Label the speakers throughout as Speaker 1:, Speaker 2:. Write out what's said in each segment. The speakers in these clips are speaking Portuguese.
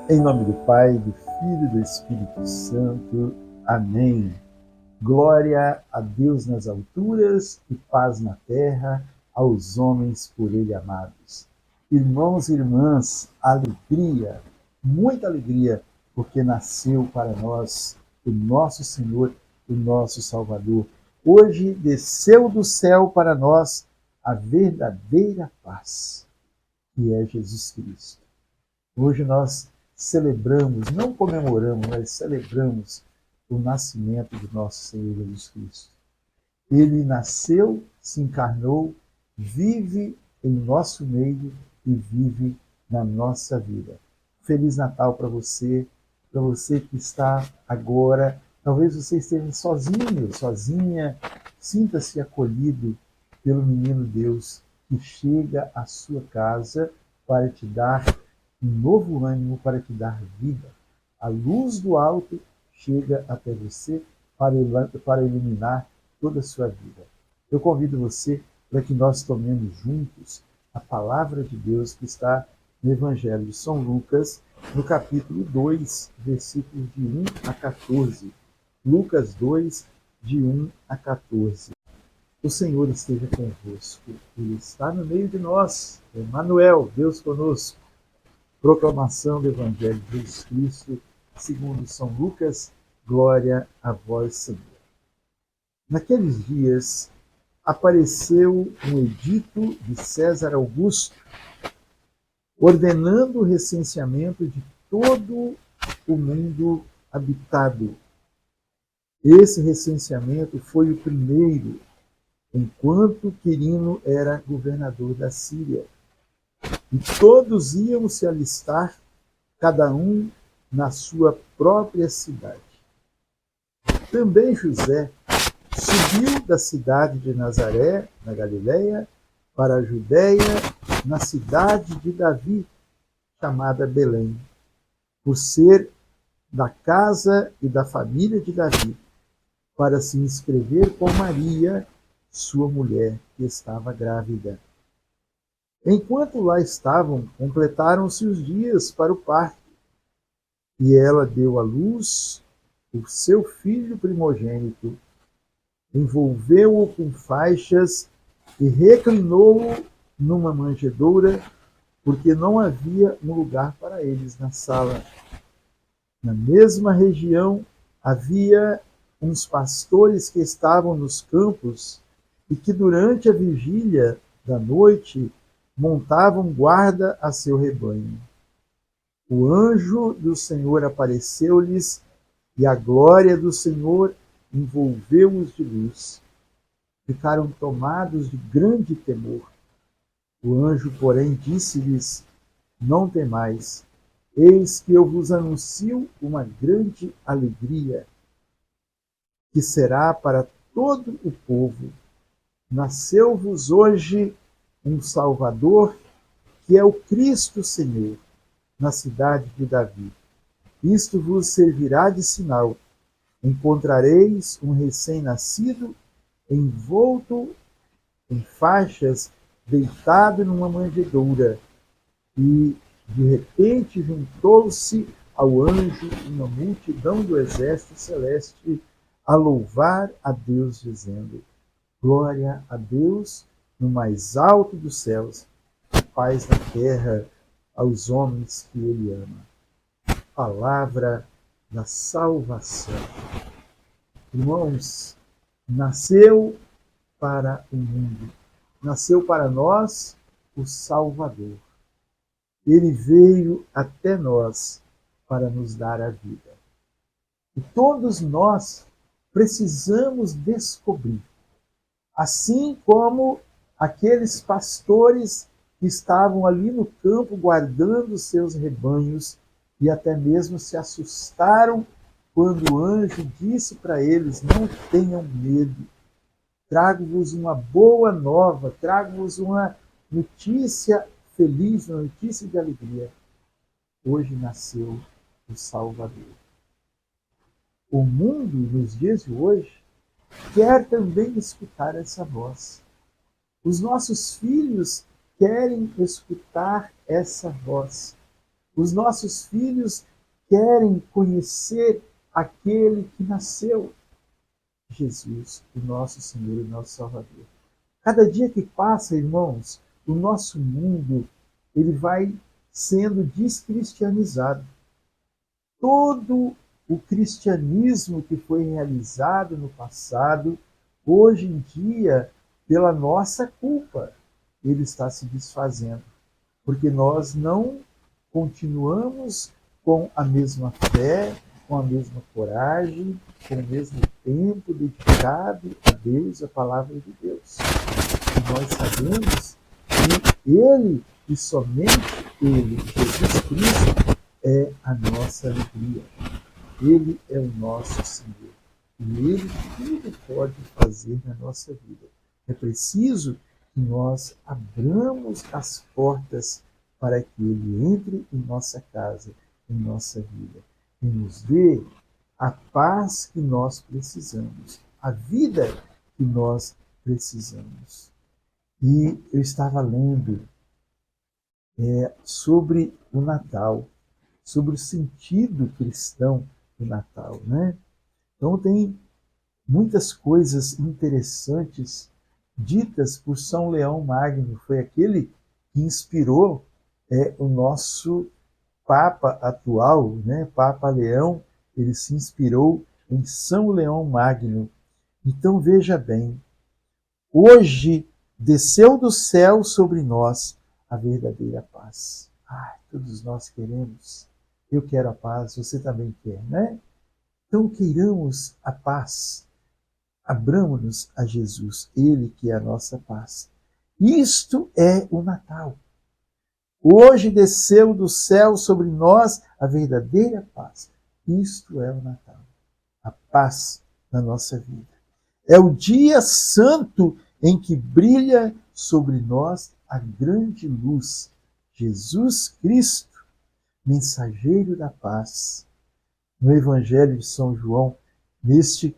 Speaker 1: Em nome do Pai, do Filho e do Espírito Santo. Amém. Glória a Deus nas alturas e paz na terra aos homens por Ele amados. Irmãos e irmãs, alegria, muita alegria, porque nasceu para nós o nosso Senhor, o nosso Salvador. Hoje desceu do céu para nós a verdadeira paz, que é Jesus Cristo. Hoje nós celebramos, não comemoramos, mas celebramos o nascimento do nosso Senhor Jesus Cristo. Ele nasceu, se encarnou, vive em nosso meio e vive na nossa vida. Feliz Natal para você que está agora, talvez você esteja sozinho, sozinha, sinta-se acolhido pelo menino Deus que chega à sua casa para te dar um novo ânimo, para te dar vida. A luz do alto chega até você para iluminar toda a sua vida. Eu convido você para que nós tomemos juntos a palavra de Deus que está no Evangelho de São Lucas, no capítulo 2, versículos de 1 a 14. Lucas 2, de 1 a 14. O Senhor esteja convosco. Ele está no meio de nós. Emmanuel, Deus conosco. Proclamação do Evangelho de Jesus Cristo, segundo São Lucas. Glória a vós, Senhor. Naqueles dias, apareceu um edito de César Augusto, ordenando o recenseamento de todo o mundo habitado. Esse recenseamento foi o primeiro, enquanto Quirino era governador da Síria. E todos iam se alistar, cada um na sua própria cidade. Também José subiu da cidade de Nazaré, na Galiléia, para a Judéia, na cidade de Davi, chamada Belém, por ser da casa e da família de Davi, para se inscrever com Maria, sua mulher, que estava grávida. Enquanto lá estavam, completaram-se os dias para o parto, e ela deu à luz o seu filho primogênito, envolveu-o com faixas e reclinou-o numa manjedoura, porque não havia um lugar para eles na sala. Na mesma região havia uns pastores que estavam nos campos e que durante a vigília da noite montavam guarda a seu rebanho. O anjo do Senhor apareceu-lhes e a glória do Senhor envolveu-os de luz. Ficaram tomados de grande temor. O anjo, porém, disse-lhes: não temais, eis que eu vos anuncio uma grande alegria, que será para todo o povo. Nasceu-vos hoje um Salvador, que é o Cristo Senhor, na cidade de Davi. Isto vos servirá de sinal. Encontrareis um recém-nascido, envolto em faixas, deitado numa manjedoura. E, de repente, juntou-se ao anjo uma multidão do exército celeste a louvar a Deus, dizendo: glória a Deus no mais alto dos céus, paz na terra aos homens que Ele ama. Palavra da salvação. Irmãos, nasceu para o mundo, nasceu para nós o Salvador. Ele veio até nós para nos dar a vida. E todos nós precisamos descobrir, assim como aqueles pastores que estavam ali no campo guardando seus rebanhos e até mesmo se assustaram quando o anjo disse para eles: não tenham medo, trago-vos uma boa nova, trago-vos uma notícia feliz, uma notícia de alegria. Hoje nasceu o Salvador. O mundo, nos dias de hoje, quer também escutar essa voz. Os nossos filhos querem escutar essa voz. Os nossos filhos querem conhecer aquele que nasceu, Jesus, o nosso Senhor e nosso Salvador. Cada dia que passa, irmãos, o nosso mundo ele vai sendo descristianizado. Todo o cristianismo que foi realizado no passado, hoje em dia, pela nossa culpa, ele está se desfazendo. Porque nós não continuamos com a mesma fé, com a mesma coragem, com o mesmo tempo dedicado a Deus, a palavra de Deus. E nós sabemos que Ele, e somente Ele, Jesus Cristo, é a nossa alegria. Ele é o nosso Senhor. E Ele tudo pode fazer na nossa vida. É preciso que nós abramos as portas para que Ele entre em nossa casa, em nossa vida, e nos dê a paz que nós precisamos, a vida que nós precisamos. E eu estava lendo sobre o Natal, sobre o sentido cristão do Natal, né? Então tem muitas coisas interessantes ditas por São Leão Magno. Foi aquele que inspirou o nosso Papa atual, né? Papa Leão, ele se inspirou em São Leão Magno. Então veja bem, hoje desceu do céu sobre nós a verdadeira paz. Todos nós queremos. Eu quero a paz, você também quer, né? Então queiramos a paz. Abramos-nos a Jesus, Ele que é a nossa paz. Isto é o Natal. Hoje desceu do céu sobre nós a verdadeira paz. Isto é o Natal. A paz na nossa vida. É o dia santo em que brilha sobre nós a grande luz. Jesus Cristo, mensageiro da paz. No Evangelho de São João, neste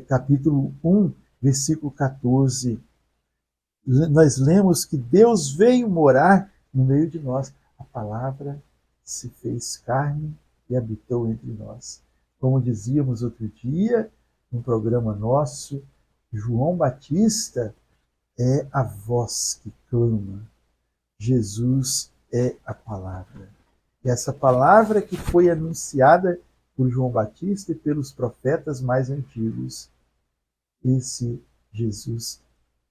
Speaker 1: capítulo 1, versículo 14, nós lemos que Deus veio morar no meio de nós. A palavra se fez carne e habitou entre nós. Como dizíamos outro dia, num programa nosso, João Batista é a voz que clama. Jesus é a palavra. E essa palavra que foi anunciada por João Batista e pelos profetas mais antigos, esse Jesus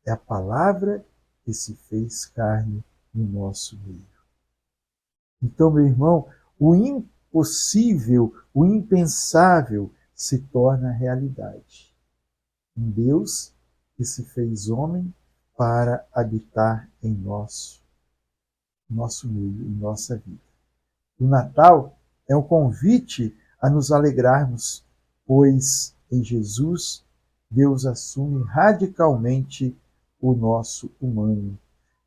Speaker 1: é a palavra que se fez carne no nosso meio. Então, meu irmão, o impossível, o impensável se torna realidade. Um Deus que se fez homem para habitar em nosso meio, em nossa vida. O Natal é um convite a nos alegrarmos, pois em Jesus Deus assume radicalmente o nosso humano.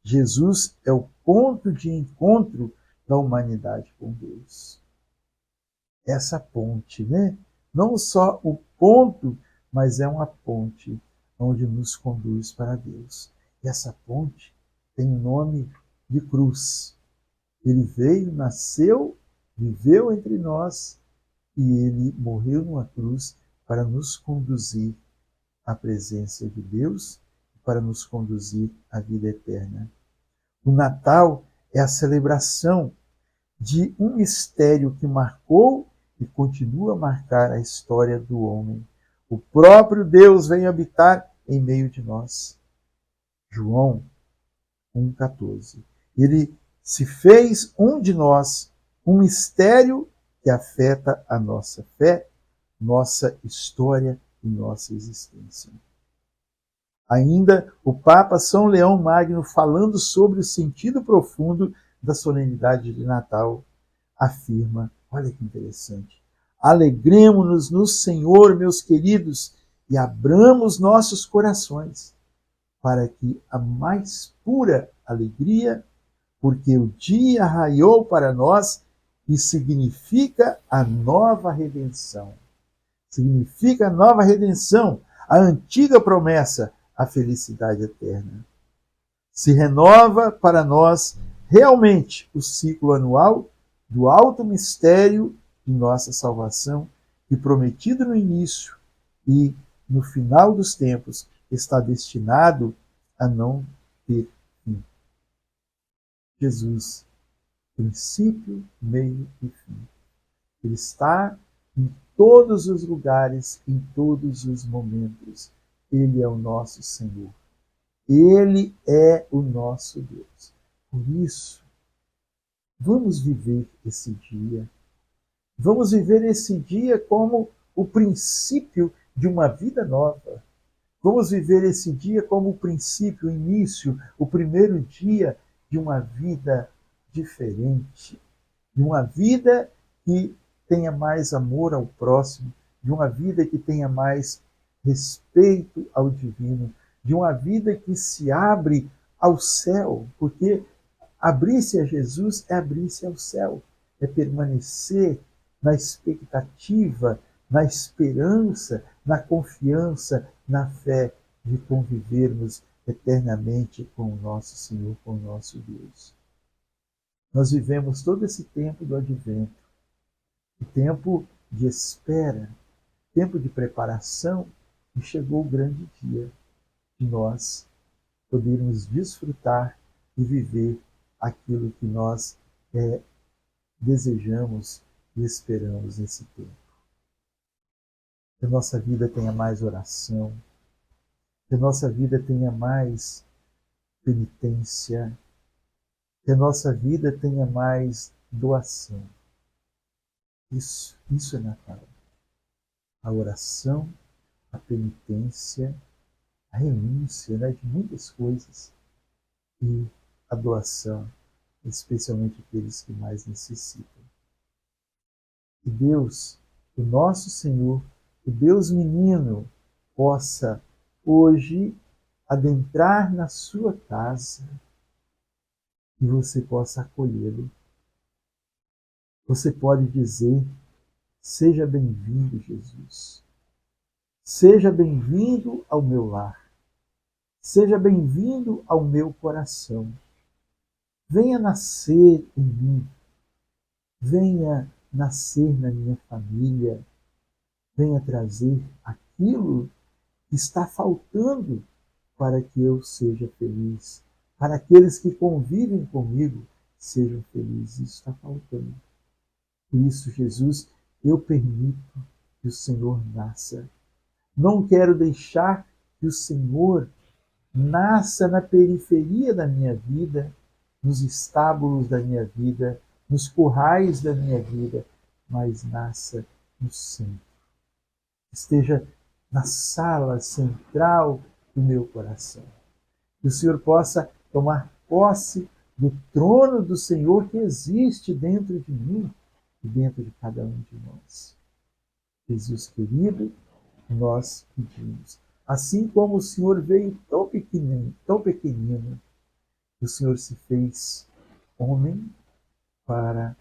Speaker 1: Jesus é o ponto de encontro da humanidade com Deus. Essa ponte, né? Não só o ponto, mas é uma ponte onde nos conduz para Deus. E essa ponte tem o nome de cruz. Ele veio, nasceu, viveu entre nós e ele morreu numa cruz para nos conduzir à presença de Deus, para nos conduzir à vida eterna. O Natal é a celebração de um mistério que marcou e continua a marcar a história do homem. O próprio Deus vem habitar em meio de nós. João 1,14. Ele se fez um de nós, um mistério que afeta a nossa fé, nossa história e nossa existência. Ainda o Papa São Leão Magno, falando sobre o sentido profundo da solenidade de Natal, afirma, olha que interessante, alegremo-nos no Senhor, meus queridos, e abramos nossos corações para que a mais pura alegria, porque o dia raiou para nós e significa a nova redenção. Significa a nova redenção, a antiga promessa, a felicidade eterna. Se renova para nós realmente o ciclo anual do alto mistério de nossa salvação, que prometido no início e no final dos tempos está destinado a não ter fim. Jesus, princípio, meio e fim. Ele está em todos os lugares, em todos os momentos. Ele é o nosso Senhor. Ele é o nosso Deus. Por isso, vamos viver esse dia. Vamos viver esse dia como o princípio de uma vida nova. Vamos viver esse dia como o princípio, o início, o primeiro dia de uma vida diferente. De uma vida que tenha mais amor ao próximo, de uma vida que tenha mais respeito ao divino, de uma vida que se abre ao céu, porque abrir-se a Jesus é abrir-se ao céu, é permanecer na expectativa, na esperança, na confiança, na fé de convivermos eternamente com o nosso Senhor, com o nosso Deus. Nós vivemos todo esse tempo do advento, o tempo de espera, tempo de preparação, e chegou o grande dia de nós podermos desfrutar e viver aquilo que nós desejamos e esperamos nesse tempo. Que a nossa vida tenha mais oração, que a nossa vida tenha mais penitência, que a nossa vida tenha mais doação. Isso é Natal. A oração, a penitência, a renúncia, de muitas coisas, e a doação, especialmente aqueles que mais necessitam. Que Deus, o nosso Senhor, o Deus menino, possa hoje adentrar na sua casa e você possa acolhê-lo. Você pode dizer: seja bem-vindo, Jesus. Seja bem-vindo ao meu lar. Seja bem-vindo ao meu coração. Venha nascer em mim. Venha nascer na minha família. Venha trazer aquilo que está faltando para que eu seja feliz. Para aqueles que convivem comigo sejam felizes. Isso está faltando. Por isso, Jesus, eu permito que o Senhor nasça. Não quero deixar que o Senhor nasça na periferia da minha vida, nos estábulos da minha vida, nos currais da minha vida, mas nasça no centro. Esteja na sala central do meu coração. Que o Senhor possa tomar posse do trono do Senhor que existe dentro de mim e dentro de cada um de nós. Jesus querido, nós pedimos. Assim como o Senhor veio tão pequenino, o Senhor se fez homem para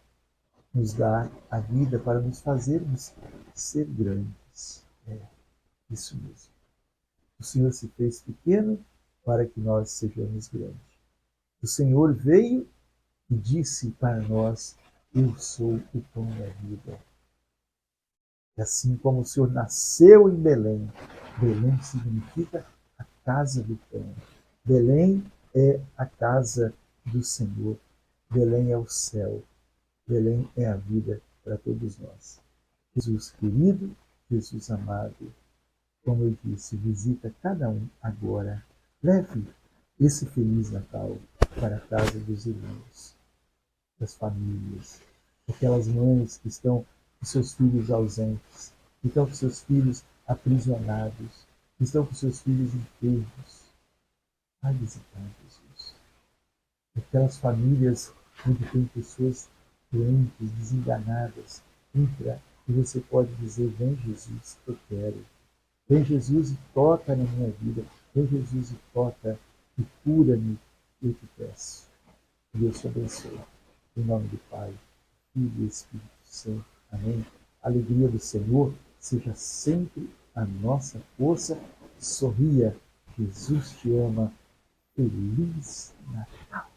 Speaker 1: nos dar a vida, para nos fazermos ser grandes. É isso mesmo. O Senhor se fez pequeno para que nós sejamos grandes. O Senhor veio e disse para nós: eu sou o pão da vida. E assim como o Senhor nasceu em Belém, Belém significa a casa do pão. Belém é a casa do Senhor. Belém é o céu. Belém é a vida para todos nós. Jesus querido, Jesus amado, como eu disse, visita cada um agora. Leve esse Feliz Natal para a casa dos irmãos, das famílias, aquelas mães que estão com seus filhos ausentes, que estão com seus filhos aprisionados, que estão com seus filhos enfermos. Vai visitar, Jesus. Aquelas famílias onde tem pessoas doentes, desenganadas, entra e você pode dizer: vem Jesus, eu quero. Vem Jesus e toca na minha vida. Vem Jesus e toca e cura-me, eu te peço. Deus te abençoe. Em nome do Pai, Filho e Espírito Santo. Amém. A alegria do Senhor seja sempre a nossa força. Sorria. Jesus te ama. Feliz Natal.